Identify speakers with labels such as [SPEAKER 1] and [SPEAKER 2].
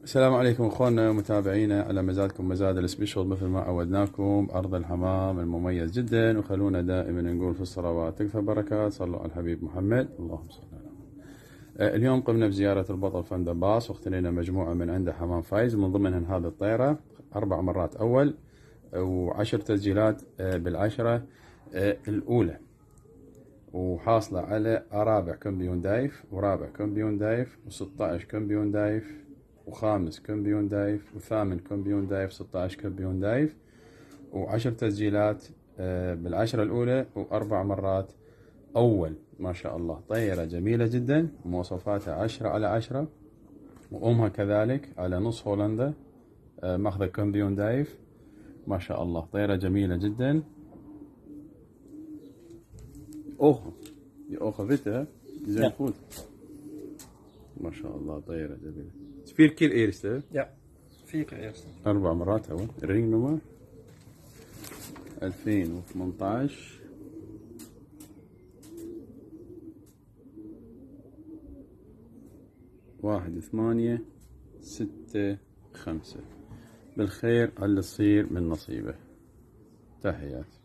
[SPEAKER 1] السلام عليكم اخواننا ومتابعينا، على مزادكم مزاد السبيشل مثل ما عودناكم. ارض الحمام المميز جدا، وخلونا دائما نقول في الصلوات تكثر بركات. صلوا على الحبيب محمد، اللهم صل على محمد. اليوم قمنا بزيارة البطل فندق باص، واختنينا مجموعة من عنده حمام فايز، من ضمنهم هذه الطيرة 4 مرات أول، و10 تسجيلات بالعشرة الأولى، وحاصلة على رابع كمبيون دايف، ورابع كمبيون دايف، و16 كمبيون دايف، وخامس كمبيون دايف، وثامن كمبيون دايف، 16 كمبيون دايف، و10 تسجيلات بالعشرة الأولى، و4 مرات أول. ما شاء الله، طيرة جميلة جدا، مواصفاتها 10/10، وأمها كذلك على نص هولندا، ماخذة كمبيون دايف. ما شاء الله، طيرة جميلة جدا. أوه فيتا زين
[SPEAKER 2] Ja,
[SPEAKER 1] فود. ما شاء الله، طيرة جميلة. Vier keer eerste.
[SPEAKER 2] ja. 4 keer eerste.
[SPEAKER 1] 4 مرات أول. الرينج نمبر 2018 1/8/6/5. بالخير اللي تصير من نصيبه. تحياتي.